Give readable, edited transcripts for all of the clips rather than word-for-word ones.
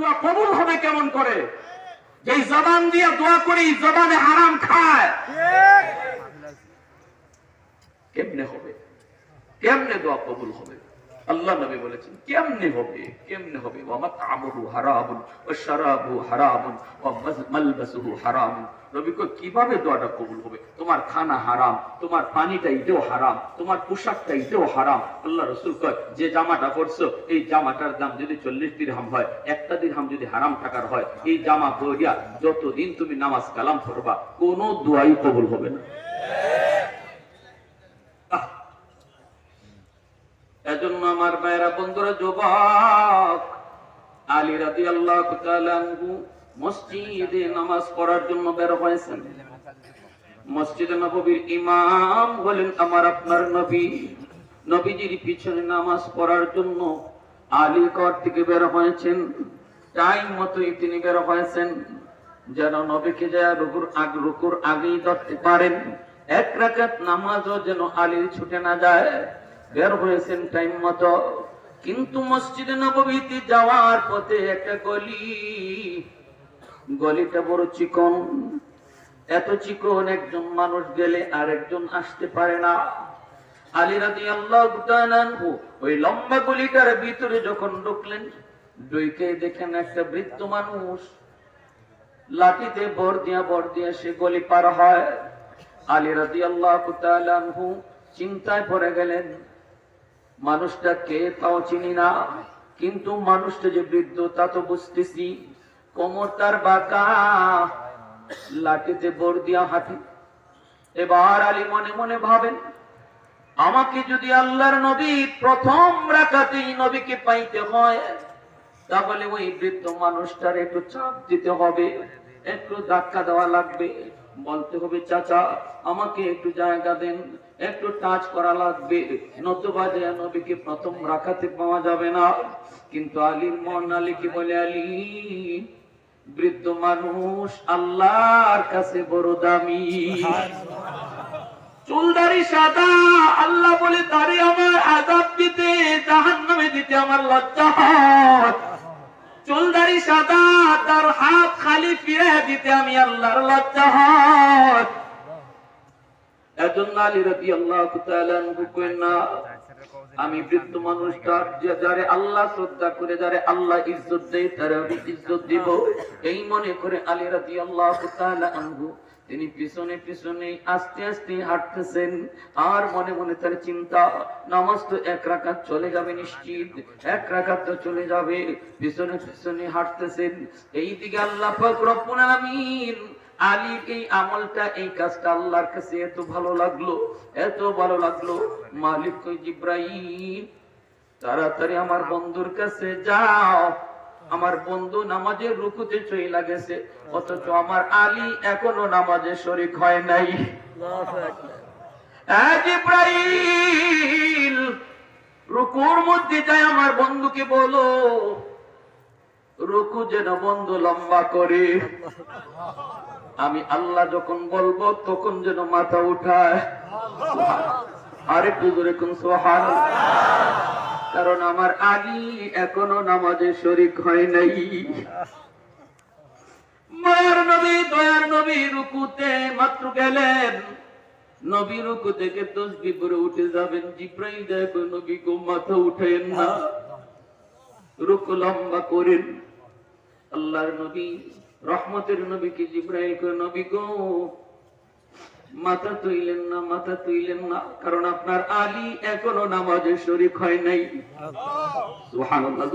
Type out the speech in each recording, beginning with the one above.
দোয়া কবুল হবে কেমন করে? যে জবান দিয়ে দোয়া করি জবানে হারাম খায়, কেমনে হবে? কেমনে দোয়া কবুল হবে? আল্লাহ নবী বলেছেন কেমনে হবে, কেমনে হবে? ওয়া মাতআমুহু হারামুন ওয়া শারাবুহু হারামুন ওয়া মালবাসুহু হারামুন। নবী কয় কিভাবে দোয়াটা কবুল হবে? তোমার খানা হারাম, তোমার পানিটা এটাও হারাম, তোমার পোশাকটা এটাও হারাম। আল্লাহ রাসূল কয় যে জামাটা পরছো এই জামাটার দাম যদি 40 দিরহাম হয়, একটা দিরহাম যদি হারাম টাকার হয়, এই জামা পরিয়া যতদিন তুমি নামাজ কালাম পড়বা কোনো দোয়াই কবুল হবে না। এজন্য আমার ভাইরা বন্ধুরা, যুবক, আলী রাদিয়াল্লাহু তাআলা আনহু মসজিদে নামাজ পড়ার জন্য বের হয়েছেন। মসজিদে নববীর ইমাম হলেন আমার আপনার নবী। নবীজির পিছনে নামাজ পড়ার জন্য আলী ঘর থেকে বের হয়েছেন। টাইম মতোই তিনি বের হয়েছেন যেন নবীকে যায় রুকুর আগেই ধরতে পারেন। এক রাকাত নামাজও যেন আলীর ছুটে না যায়। বের হয়েছেন টাইম মতো। কিন্তু মসজিদে নববীতে যাওয়ার পথে একটা গলিটা বড় চিকন। এত চিকন একজন মানুষ গেলে আর একজন আসতে পারে না। আলী রাদিয়াল্লাহু তাআলা আনহু ওই লম্বা গলিটার ভিতরে যখন ঢুকলেন, ঢুকে দেখেন একটা বৃদ্ধ মানুষ লাঠিতে বর দিয়া সে গলি পার হয়। আলী রাদিয়াল্লাহু তাআলা আনহু চিন্তায় পড়ে গেলেন, মানুষটা কে তাও চিনি না, কিন্তু মানুষটা যে বৃদ্ধ তা তো বুঝতেছি। কোমর তার বাঁকা, লাঠিতে বর দিয়া হাঁটে। এবার আলী মনে মনে ভাবেন, আমাকে যদি আল্লাহর নবী প্রথম রাকাতেই নবীকে পাইতে হয়, তাহলে ওই বৃদ্ধ মানুষটার একটু চাপ দিতে হবে, একটু ধাক্কা দেওয়া লাগবে, বলতে হবে চাচা আমাকে একটু জায়গা দেন, একটু টাচ করা লাগবে, নতুবা যে নবীকে প্রথম রাকাতে পাওয়া যাবে না। কিন্তু আলীর মন আলীকে বলে, আলী বৃদ্ধ মানুষ আল্লাহর কাছে বড় দামি। চুলদারি সাদা, আল্লাহ বলে তারে আমার আযাব দিতে, জাহান্নামে দিতে আমার লজ্জা হয়। চুলদারি সাদা, তার হাত খালি ফিরে দিতে আমি আল্লাহর লজ্জা হয়। এজন্য আলী রাদিয়াল্লাহু তাআলা আনহু কইন না, আমি বৃদ্ধ মানুষটার যারে আল্লাহ শ্রদ্ধা করে, যারে আল্লাহ ইজ্জত দেয় তারে আমি ইজ্জত দিব, এই মনে করে আলী রাদিয়াল্লাহু তাআলা আনহু তিনি পিছনে পিছনে আস্তে আস্তে হাঁটতেছেন। আর মনে মনে তার চিন্তা, নামাজ তো এক রাকাত চলে যাবে নিশ্চিত, এক রাকাত তো চলে যাবে। পিছনে পিছনে হাঁটতেছেন। এইদিকে আল্লাহ পাক রব্বুল আলামিন আলীর এই আমলটা, এই কাজটা আল্লাহর কাছে এত ভালো লাগলো, এত ভালো লাগলো। মালিক কই, জিব্রাইল তাড়াতাড়ি আমার বন্ধুর কাছে যাও, আমার বন্ধু নামাজের রুকুতে চইলা গেছে, অথচ আমার আলী এখনো নামাজে শরীক হয় নাই। জিব্রাইল রুকুর মধ্যে যায় আমার বন্ধুকে বলো রুকু যেন বন্ধু লম্বা করে, আমি আল্লাহ যখন বলবো তখন যেন মাথা উঠায়। আরেকটু জোরে কোন সুবহানাল্লাহ। কারণ আমার আলী এখনো নামাজে শরীক হয় নাই। মায়ের নবী, দয়ার নবী রুকুতে মাত্র গেলেন, নবী রুকু থেকে তাসবিহ করে উঠে যাবেন, জিব্রাইল দেখো নবী গো মাথা উঠায়েন না, রুকু লম্বা করেন। আল্লাহর নবী রহমতের নবীকে জিব্রাইল কয়, নবী গো মাথা তুইলেন না, মাথা তুইলেন না, কারণ আপনার আলী এখনো নামাজে শরীক হয় নাই। সুবহানাল্লাহ।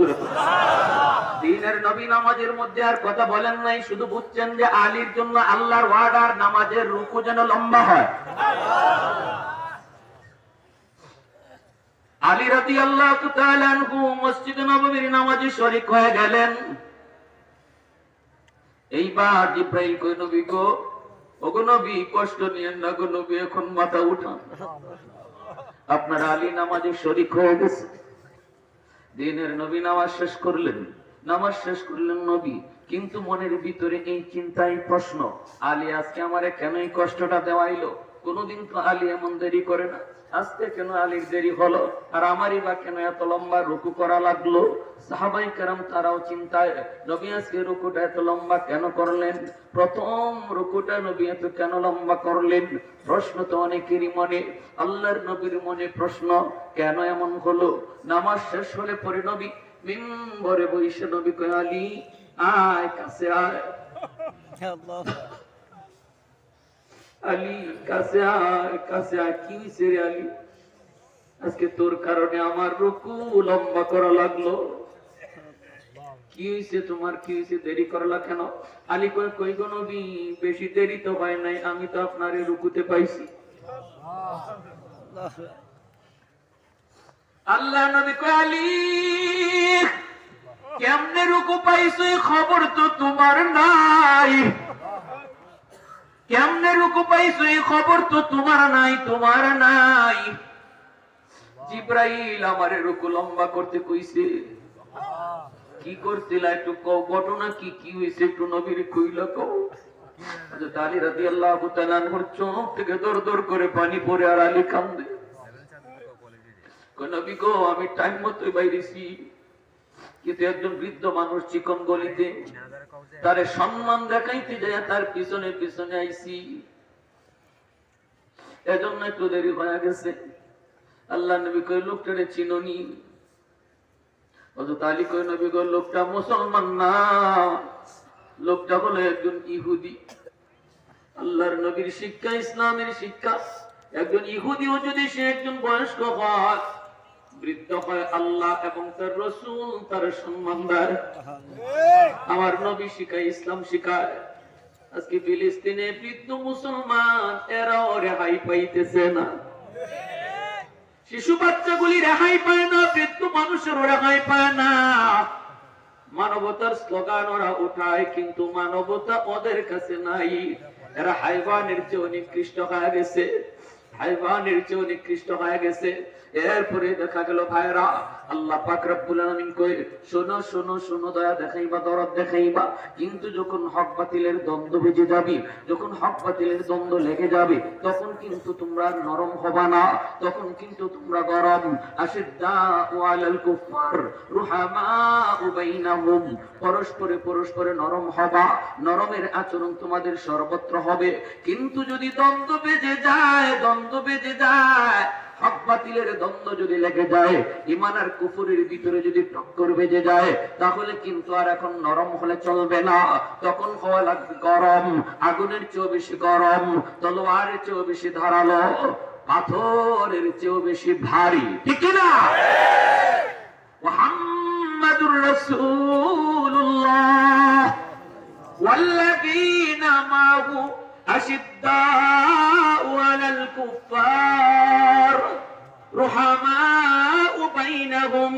দ্বীনের নবী নামাজের মধ্যে আর কথা বলেন নাই, শুধু বুঝছেন যে আলীর জন্য আল্লাহর ওয়াদার নামাজের রুকু যেন লম্বা হয়। আলী রাদিয়াল্লাহু তাআলা আনহু মসজিদে নববীর নামাজে শরীক হয়ে গেলেন। এইবার জিব্রাইল কই, নবী গো, ওগো নবী কষ্ট নিয়েন না গো নবী, এখন মাথা উঠান, আপনার আলী নামাজে শরীক হয়ে গেছে। দ্বীনের নবী নামাজ শেষ করলেন নবী, কিন্তু মনের ভিতরে এই চিন্তাই প্রশ্ন, আলী আজকে আমারে কেন এই কষ্টটা দেওয়াইলো? কোনদিন তো আলী এমন দেরি করে না। আজকে কেন আলীর দেরি হলো, আর আমারই বা কেন এত লম্বা রুকু করা লাগলো? সাহাবাই কেরাম তারাও চিন্তায়, নবী আজকে রুকুটা এত লম্বা কেন করলেন? প্রথম রুকুটা নবী এত কেন লম্বা করলেন? প্রশ্ন তো অনেকেরই মনে, আল্লাহর নবীর মনে প্রশ্ন, কেন এমন হলো? নামাজ শেষ হলে পরে নবী মিম্বরে বসে নবী কয়, আলী আয় কাছে আয়, আলী কাছে আয়, কাছে আয়। কি হয়েছে রে আলী? আজকে তোর কারণে আমার রুকু লম্বা করা লাগলো। কি হয়েছে তোমার, কি হয়েছে, দেরি করলা কেন? আলী কয়, কই গো নবী, বেশি দেরি তো হয় নাই, আমি তো আপনার রুকুতে পাইছি। আল্লাহ নবী কয়, আলী কেমনে রুকু পাইছো খবর তো তোমার নাই, কেমনে রুকু পাইছো খবর তো তোমার নাই, তোমার নাই। জিব্রাইল আমারে রুকু লম্বা করতে কইছে। কি করছিলা একটু কও, ঘটনা কি, কি হইছে একটু নবীর কইলা কও। হযরত আলী রাদিয়াল্লাহু তাআলা আনহুর চোখ থেকে দর দর করে পানি পড়ে, আর আলী কান্দে। কই নবী গো, আমি টাইম মতোই বাইরেছি, কিন্তু একজন বৃদ্ধ মানুষ চিকন গলিতে, তারে সম্মান দেখাইতে যায় তার পিছনে পিছনে আইছি, এজন্য একটু দেরি হয়ে গেছে। আল্লাহ নবী কই, লোকটারে চিনোনি? হযরত আলী কই, নবী গো, লোকটা মুসলমান না, লোকটা হলো একজন ইহুদি। আল্লাহর নবীর শিক্ষা, ইসলামের শিক্ষা, একজন ইহুদিও যদি সে একজন বয়স্ক হয়, বৃদ্ধ হয়, আল্লাহ এবং তার রাসূল তার সম্মান দেয়। আমার নবী শিখায়, ইসলাম শিখায়। আজকে ফিলিস্তিনে বৃদ্ধ মুসলমান এরাও রেহাই পাইতেছে না, শিশু বাচ্চাগুলি রেহাই পায় না, বৃদ্ধ মানুষেরও রেহাই পায় না। মানবতার স্লোগান ওরা উঠায়, কিন্তু মানবতা ওদের কাছে নাই। এরা হাইওয়ানের চেয়ে নিকৃষ্ট হয়ে গেছে, হাইওয়ানের চেয়ে নিকৃষ্ট হয়ে গেছে। এরপরে দেখা গেল ভাইরা, আল্লাহ পাক রব্বুল আলামিন কই, শোনো শোনো শোনো, দয়া দেখাইবা, দরদ দেখাইবা, কিন্তু যখন হক বাতিলের দ্বন্দ্ব বেজে যাবে, যখন হক বাতিলের দ্বন্দ্ব লেগে যাবে, তখন কিন্তু তোমরা নরম হবা না, তখন কিন্তু তোমরা গরম। আশিদ্দাউ আলাল কুফার রুহামাউ বাইনাহুম, পরস্পরে পরস্পরে নরম হবা, নরমের আচরণ তোমাদের সর্বত্র হবে। কিন্তু যদি দ্বন্দ্ব বেজে যায়, দ্বন্দ্ব বেজে যায়, হক বাতিলের দ্বন্দ্ব যদি লেগে যায়, ঈমান আর কুফরের ভিতরে যদি টক্কর বেজে যায়, তাহলে কিন্তু আর এখন নরম হলে চলবে না, তখন হওয়া লাগবে গরম, আগুনের চেয়েও বেশি গরম, তলোয়ারের চেয়েও বেশি ধারালো, পাথরের চেয়েও বেশি ভারী, ঠিক না? মুহাম্মাদুর রাসূলুল্লাহ ওয়াল্লাযীনা মাহু আশিদ্দাউ আলাল কুফার রুহামাউ বাইনাহুম।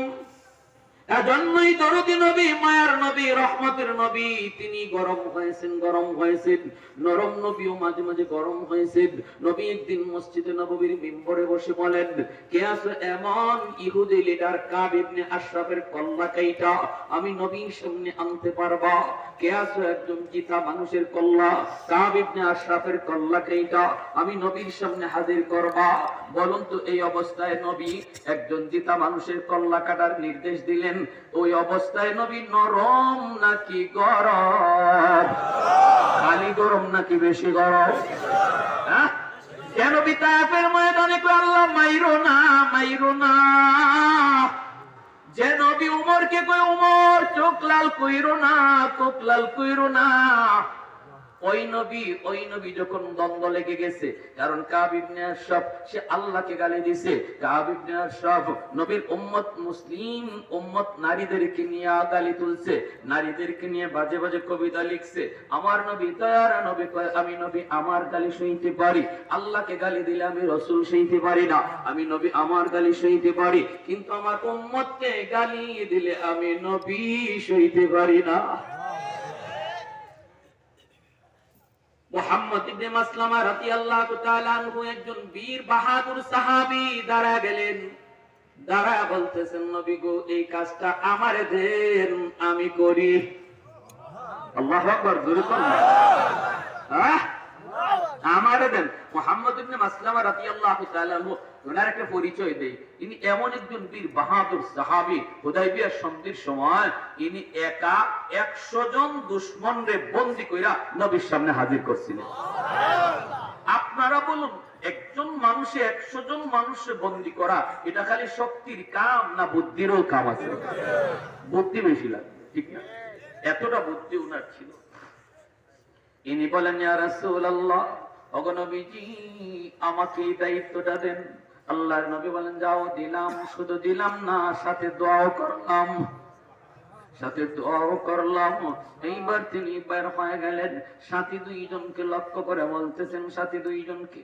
এজন্যই দরদি নবী, মায়ার নবী, রহমতের নবী, তিনি গরম হয়েছেন, গরম হয়েছেন। নরম নবীও মাঝে মাঝে গরম হয়েছেন। নবী একদিন মসজিদে নববীর মিম্বরে বসে বলেন, কে আছে এমন ইহুদি লিডার কাব ইবনে আশরাফের কল্লা কাইটা আমি নবীর সামনে আনতে পারবা? কে আছে একজন জিতা মানুষের কল্লা, কাব ইবনে আশরাফের কল্লা কাইটা আমি নবীর সামনে হাজির করবা? বলুন তো, এই অবস্থায় নবী একজন জিতা মানুষের কল্লা কাটার নির্দেশ দিলেন, ওই অবস্থায় নবী নরম নাকি গরম? খালি গরম নাকি বেশি গরম? কেন বিতাপের ময়দানে আল্লাহ মাইরো না, মাইরো না। যে নবী উমরকে কই, উমর চোখ লাল কইরো না, চোখ লাল কইরো না, ওই নবী যখন দ্বন্দ্ব লেগে গেছে, কারণ কাব ইবনে আশরাফ সে আল্লাহকে গালি দিয়েছে। কাব ইবনে আশরাফ নবীর উম্মত, মুসলিম উম্মত নারীদেরকে নিয়ে গালি তুলছে, নারীদেরকে নিয়ে বাজে বাজে কবিতা লিখছে। আমার নবী দয়ার নবী কয়, আমি নবী আমার গালি সইতে পারি, আল্লাহকে গালি দিলে আমি রাসূল সইতে পারি না। আমি নবী আমার গালি সইতে পারি, কিন্তু আমার উম্মতকে গালি দিলে আমি নবী সইতে পারি না। মুহাম্মদ ইবনে মাসলামা রাদিয়াল্লাহু তাআলা আনহু একজন বীর বাহাদুর সাহাবী দাঁড়া গেলেন, দাঁড়া বলতেছেন, নবী গো, এই কাজটা আমারে দেন, আমি করি। আল্লাহু আকবার, জোরে বলুন। আমারে দেন। মুহাম্মদ ইবনে মাসলামা রাদিয়াল্লাহু তাআলা আনহু ওনার একটা পরিচয় দেই। ইনি এমন একজন বীর বাহাদুর সাহাবী, হুদায়বিয়ার সন্ধির সময় ইনি একা 100 জন দুশমনরে বন্দী কইরা নবীর সামনে হাজির করছিলেন। আপনারা বলুন, একজন মানুষে 100 জন মানুষে বন্দী করা এটা খালি শক্তির কাম না বুদ্ধিরও কাম আছে? বুদ্ধি বেশি লাগে, ঠিক না? এতটা বুদ্ধি উনার ছিল। ইনি বলেন, ইয়া রাসূলুল্লাহ, ওগো নবীজি, আমাকে এই দায়িত্বটা দেন। আল্লাহর নবী বলেন, যাও, দিলাম। শুধু দিলাম না, সাথে দোয়াও করলাম, সাথে দোয়াও করলাম। এইবার তিনি বের হয়ে গেলেন, সাথী 2 জনকে লক্ষ্য করে বলতেছেন, সাথী 2 জনকে,